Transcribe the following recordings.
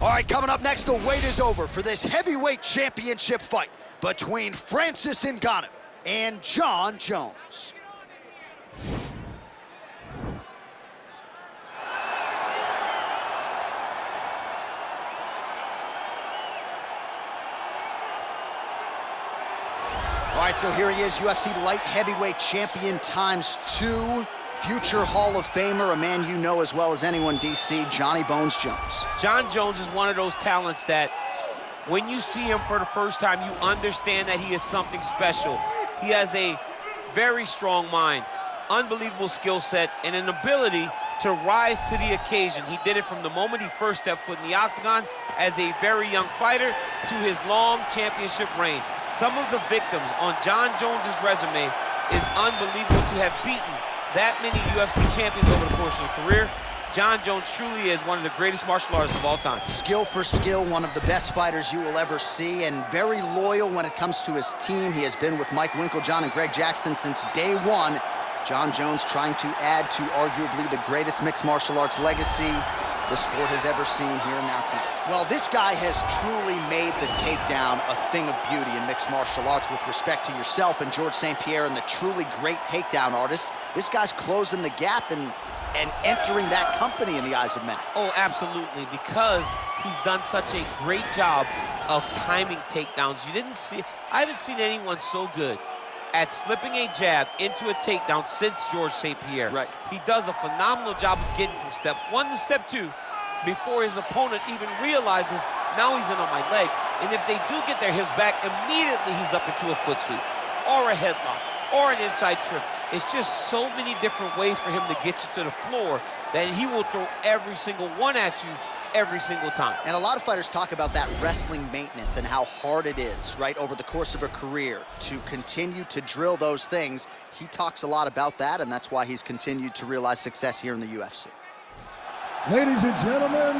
All right, coming up next, the wait is over for this heavyweight championship fight between Francis Ngannou and Jon Jones. All right, so here he is, UFC light heavyweight champion ×2. Future Hall of Famer, a man you know as well as anyone, DC, Johnny Bones Jones. Jon Jones is one of those talents that when you see him for the first time, you understand that he is something special. He has a very strong mind, unbelievable skill set, and an ability to rise to the occasion. He did it from the moment he first stepped foot in the octagon as a very young fighter to his long championship reign. Some of the victims on Jon Jones's resume is unbelievable to have beaten that many UFC champions over the course of a career. Jon Jones truly is one of the greatest martial artists of all time. Skill for skill, one of the best fighters you will ever see, and very loyal when it comes to his team. He has been with Mike Winkeljohn and Greg Jackson since day one. Jon Jones trying to add to arguably the greatest mixed martial arts legacy the sport has ever seen here and now tonight. Well, this guy has truly made the takedown a thing of beauty in mixed martial arts. With respect to yourself and George St. Pierre and the truly great takedown artists, this guy's closing the gap and entering that company in the eyes of many. Oh, absolutely, because he's done such a great job of timing takedowns. I haven't seen anyone so good at slipping a jab into a takedown since George St. Pierre. Right. He does a phenomenal job of getting from step one to step two before his opponent even realizes now he's in on my leg. And if they do get their hips back, immediately he's up into a foot sweep or a headlock or an inside trip. It's just so many different ways for him to get you to the floor that he will throw every single one at you every single time. And a lot of fighters talk about that wrestling maintenance and how hard it is, right, over the course of a career to continue to drill those things. He talks a lot about that, and that's why he's continued to realize success here in the UFC. Ladies and gentlemen,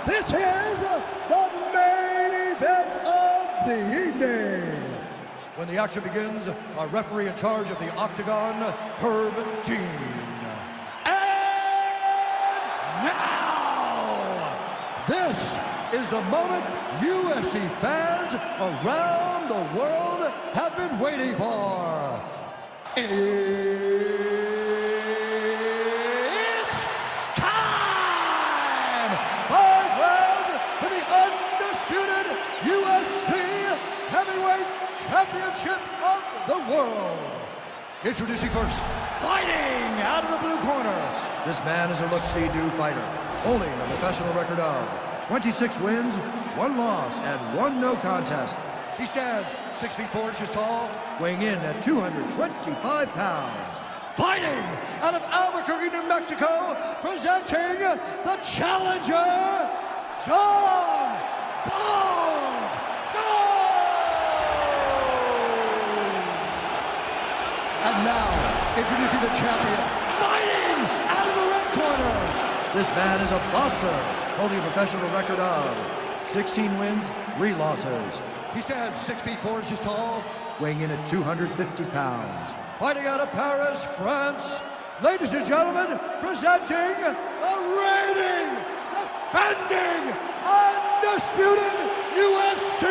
this is the main event of the evening. When the action begins, our referee in charge of the Octagon, Herb Dean. And now, this is the moment UFC fans around the world have been waiting for. It's time! 5 rounds for the undisputed UFC Heavyweight Championship of the world. Introducing first, fighting out of the blue corner. This man is a look-see-do fighter, holding a professional record of 26 wins, 1 loss, and 1 no contest. He stands 6 feet 4 inches tall, weighing in at 225 pounds. Fighting out of Albuquerque, New Mexico, presenting the challenger, Jon Bones Jones. And now, introducing the champion, fighting out of the red corner. This man is a boxer, holding a professional record of 16 wins, 3 losses. He stands 6 feet 4 inches tall, weighing in at 250 pounds. Fighting out of Paris, France, ladies and gentlemen, presenting the reigning, defending, undisputed UFC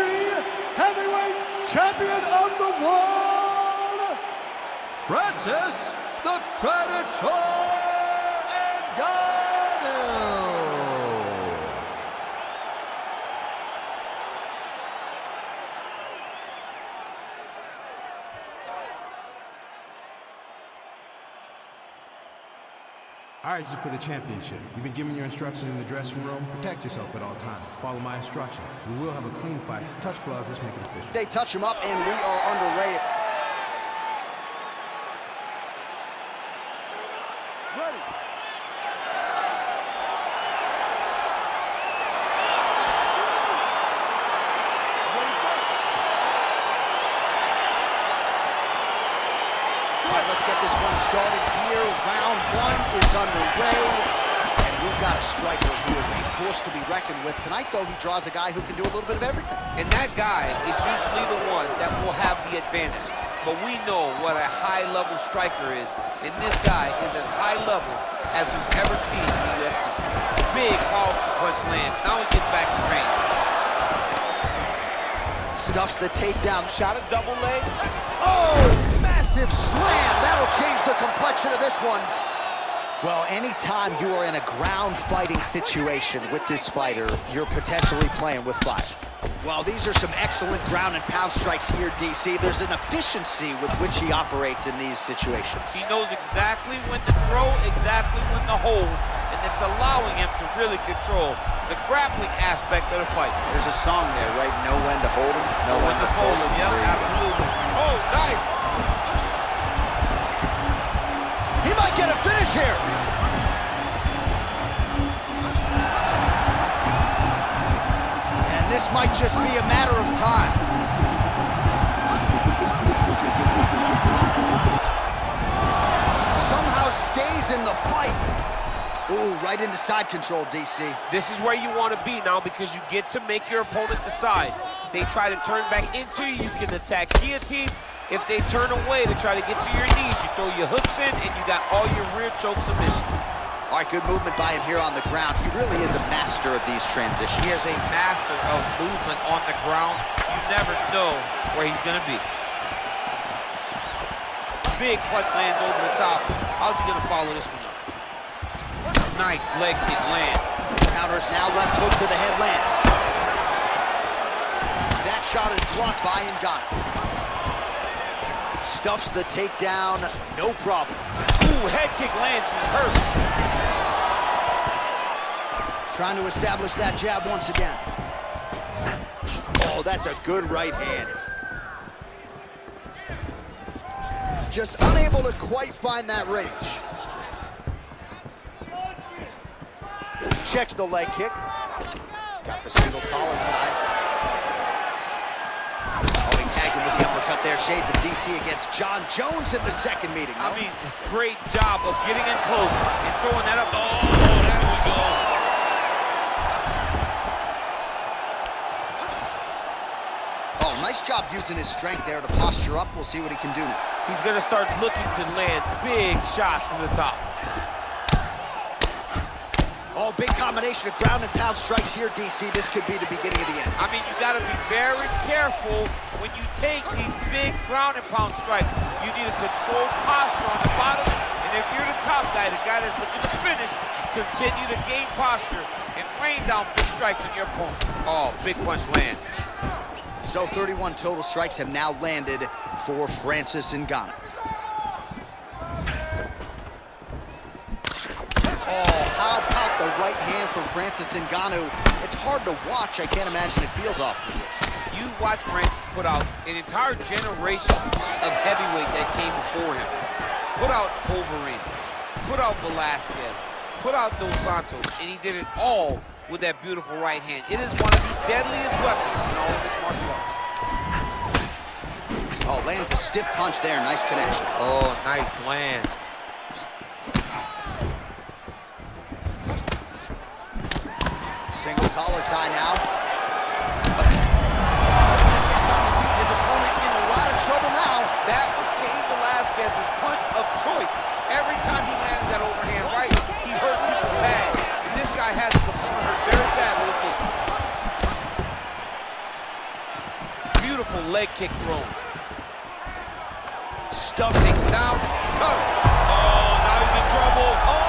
Heavyweight Champion of the world, Francis the Predator Ngannou. All right, this is for the championship. You've been given your instructions in the dressing room. Protect yourself at all times. Follow my instructions. We will have a clean fight. Touch gloves, let's make it official. They touch him up, and we are underway. Ready. All right, let's get this one started here. Round 1 is underway, and we've got a striker who is a force to be reckoned with. Tonight, though, he draws a guy who can do a little bit of everything. And that guy is usually the one that will have the advantage. But we know what a high-level striker is, and this guy is as high level as we've ever seen in the UFC. Big, powerful punch lands. Now he gets back to range. Stuffs the takedown. Shot a double leg. Oh, massive slam. That'll change the complexion of this one. Well, anytime you are in a ground fighting situation with this fighter, you're potentially playing with fire. Well, these are some excellent ground and pound strikes here, DC. There's an efficiency with which he operates in these situations. He knows exactly when to throw, exactly when to hold, and it's allowing him to really control the grappling aspect of the fight. There's a song there, right? Know when to hold him, know when to fold him. Yep, absolutely. Oh, nice. He might get a finish here. And this might just be a matter of time. Somehow stays in the fight. Ooh, right into side control, DC. This is where you want to be now because you get to make your opponent decide. They try to turn back into you, you can attack guillotine. If they turn away to try to get to your knees, you throw your hooks in and you got all your rear choke submissions. All right, good movement by him here on the ground. He really is a master of these transitions. He is a master of movement on the ground. You never know where he's going to be. Big punch lands over the top. How's he going to follow this one up? Nice leg kick land. Counters now, left hook to the head lands. That shot is blocked by Ngannou. Stuffs the takedown, no problem. Ooh, head kick lands, he's hurt. Trying to establish that jab once again. Oh, that's a good right hand. Just unable to quite find that range. Checks the leg kick. Got the single collar tie. Oh, he tagged him with the uppercut there. Shades of DC against John Jones in the second meeting. No? I mean, great job of getting in close and throwing that up. Oh, there we go. Oh, nice job using his strength there to posture up. We'll see what he can do now. He's going to start looking to land big shots from the top. Oh, big combination of ground and pound strikes here, DC. This could be the beginning of the end. I mean, you got to be very careful when you take these big ground and pound strikes. You need a controlled posture on the bottom, and if you're the top guy, the guy that's looking to finish, continue to gain posture and rain down big strikes on your opponent. Oh, big punch lands. So 31 total strikes have now landed for Francis Ngannou. Oh, how about the right hand from Francis Ngannou? It's hard to watch. I can't imagine it feels awful. You watch Francis put out an entire generation of heavyweight that came before him. Put out Overeem, put out Velasquez, put out Dos Santos, and he did it all with that beautiful right hand. It is one of the deadliest weapons in all of mixed martial arts. Oh, lands a stiff punch there. Nice connection. Oh, nice land. Single collar tie now. Gets on the feet. His opponent in a lot of trouble now. That was Cain Velasquez's punch of choice. Every time he landed that overhand right, he hurt people bad. And this guy has to hurt very badly. Beautiful leg kick thrown. Stuffing down. Cover. Oh, now he's in trouble. Oh!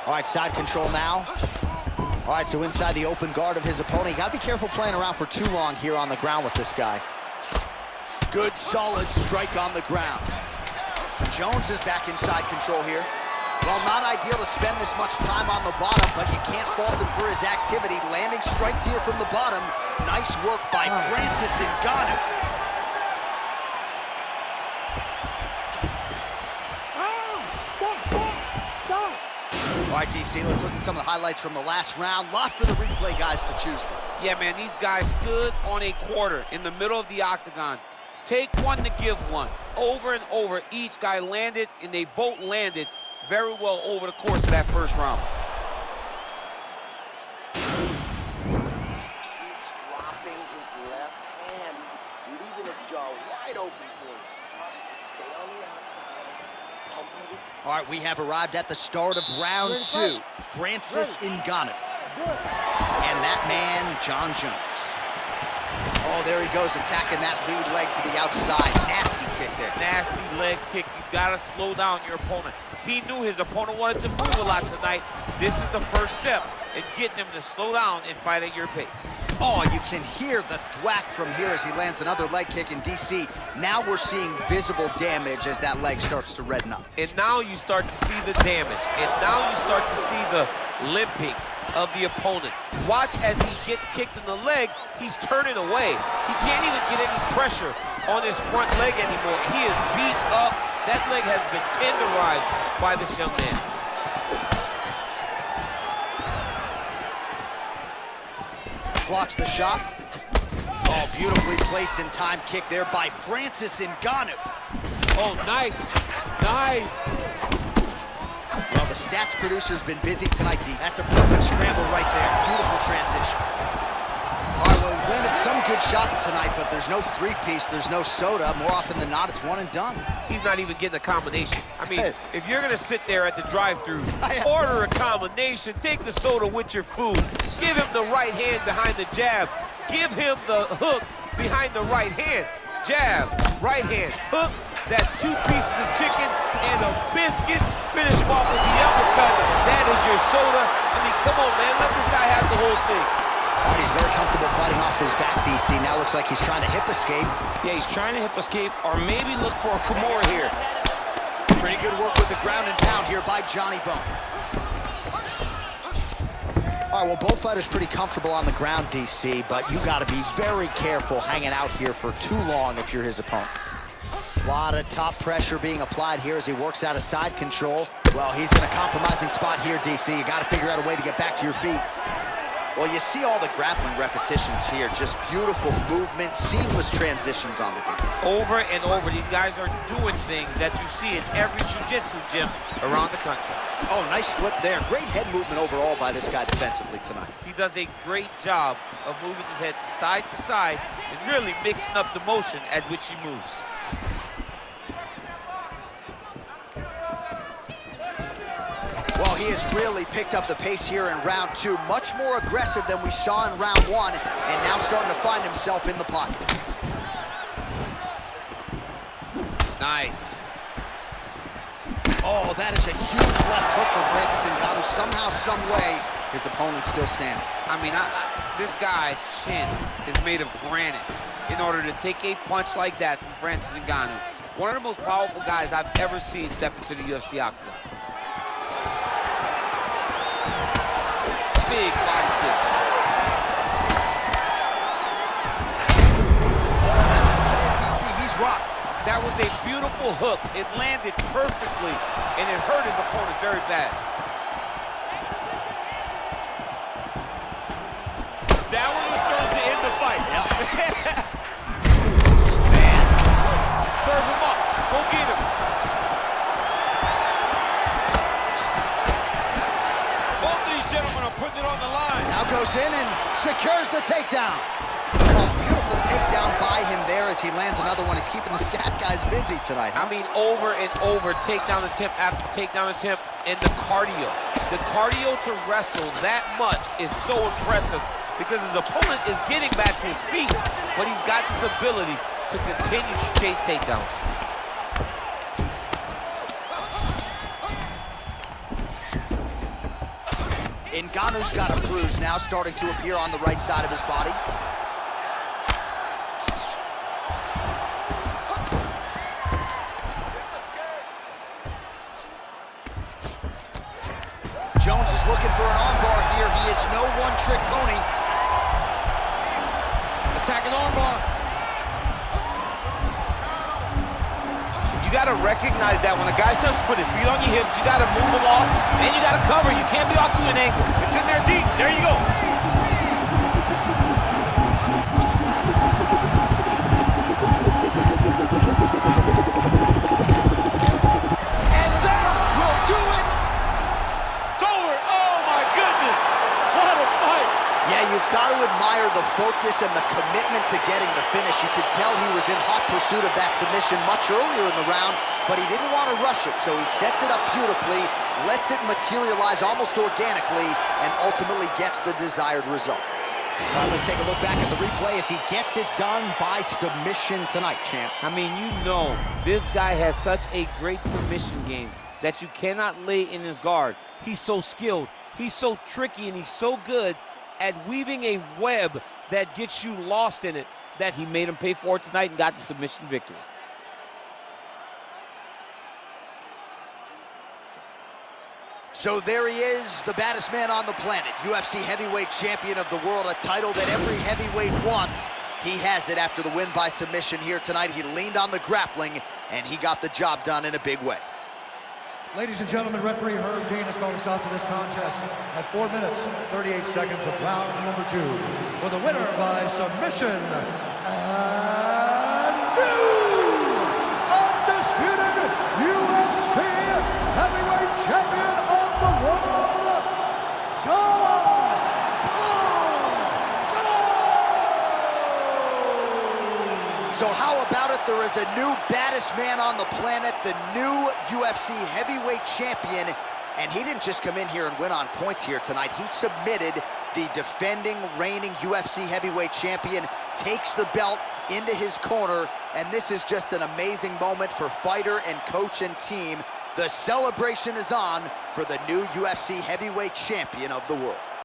All right, side control now. All right, so inside the open guard of his opponent. You gotta be careful playing around for too long here on the ground with this guy. Good, solid strike on the ground. Jones is back in side control here. Well, not ideal to spend this much time on the bottom, but you can't fault him for his activity. Landing strikes here from the bottom. Nice work by Francis Ngannou. All right, DC, let's look at some of the highlights from the last round. Lot for the replay guys to choose from. Yeah, man, these guys stood on a quarter in the middle of the octagon. Take one to give one. over and over, each guy landed, and they both landed very well over the course of that first round. Keeps dropping his left hand, leaving his jaw wide open for you. Just stay on the outside, pump him. All right, we have arrived at the start of round two. Francis Ngannou. And that man, John Jones. Oh, there he goes, attacking that lead leg to the outside. Nasty kick there. Nasty leg kick. You gotta slow down your opponent. He knew his opponent wanted to move a lot tonight. This is the first step in getting him to slow down and fight at your pace. Oh, you can hear the thwack from here as he lands another leg kick in DC. Now we're seeing visible damage as that leg starts to redden up. And now you start to see the damage. And now you start to see the limping of the opponent. Watch as he gets kicked in the leg, he's turning away. He can't even get any pressure on his front leg anymore. He is beat up. That leg has been tenderized by this young man. Blocks the shot. Oh, beautifully placed in time kick there by Francis Ngannou. Oh, nice. Nice. Well, the stats producer's been busy tonight, D. That's a perfect scramble right there. Beautiful transition. All right, well, he's landed some good shots tonight, but there's no three-piece, there's no soda. More often than not, it's one and done. He's not even getting a combination. I mean, if you're gonna sit there at the drive-thru, order a combination, take the soda with your food, give him the right hand behind the jab, give him the hook behind the right hand. Jab, right hand, hook. That's 2 pieces of chicken and a biscuit. Finish him off with the uppercut. That is your soda. I mean, come on, man. Let this guy have the whole thing. He's very comfortable fighting off his back, DC. Now looks like he's trying to hip escape. Yeah, he's trying to hip escape or maybe look for a Kimura here. Pretty good work with the ground and pound here by Johnny Bone. All right, well, both fighters pretty comfortable on the ground, DC, but you got to be very careful hanging out here for too long if you're his opponent. A lot of top pressure being applied here as he works out of side control. Well, he's in a compromising spot here, DC. You got to figure out a way to get back to your feet. Well, you see all the grappling repetitions here. Just beautiful movement, seamless transitions on the ground. Over and over, these guys are doing things that you see in every jiu-jitsu gym around the country. Oh, nice slip there. Great head movement overall by this guy defensively tonight. He does a great job of moving his head side to side and really mixing up the motion at which he moves. Well, he has really picked up the pace here in round two. Much more aggressive than we saw in round one, and now starting to find himself in the pocket. Nice. Oh, that is a huge left hook from Francis Ngannou. Somehow, some way, his opponent's still standing. I mean, this guy's chin is made of granite in order to take a punch like that from Francis Ngannou. One of the most powerful guys I've ever seen step into the UFC octagon. Big body kick. Oh, that's a set PC. He's rocked. That was a beautiful hook. It landed perfectly, and it hurt his opponent very bad. That one was thrown to end the fight. Yep. Man. Serve him up. Go get him. Both of these gentlemen are putting it on the line. Now goes in and secures the takedown. Oh, beautiful takedown by him there as he lands another one. He's keeping the stat guys busy tonight. Huh? I mean, over and over, takedown attempt after takedown attempt, and the cardio. The cardio to wrestle that much is so impressive because his opponent is getting back to his feet, but he's got this ability to continue to chase takedowns. Ngannou's got a bruise now starting to appear on the right side of his body. Jones is looking for an armbar here. He is no one-trick pony. Attacking armbar. You got to recognize that when a guy starts to put his feet on your hips, you got to move him off, and you got to cover. You can't be off to an angle. It's in there deep. There you go. to getting the finish. You could tell he was in hot pursuit of that submission much earlier in the round, but he didn't want to rush it, so he sets it up beautifully, lets it materialize almost organically, and ultimately gets the desired result. All right, let's take a look back at the replay as he gets it done by submission tonight, champ. I mean, you know, this guy has such a great submission game that you cannot lay in his guard. He's so skilled, he's so tricky, and he's so good at weaving a web that gets you lost in it that he made him pay for it tonight and got the submission victory. So there he is, the baddest man on the planet, UFC heavyweight champion of the world, a title that every heavyweight wants. He has it after the win by submission here tonight. He leaned on the grappling, and he got the job done in a big way. Ladies and gentlemen, referee Herb Dean has called a stop to this contest at 4 minutes, 38 seconds of round number 2. For the winner by submission, and new undisputed UFC heavyweight champion of the world, John Jones. So how about it? There is a new baddest man on the planet, the new UFC heavyweight champion, and he didn't just come in here and win on points here tonight. He submitted the defending, reigning UFC heavyweight champion, takes the belt into his corner, and this is just an amazing moment for fighter and coach and team. The celebration is on for the new UFC heavyweight champion of the world.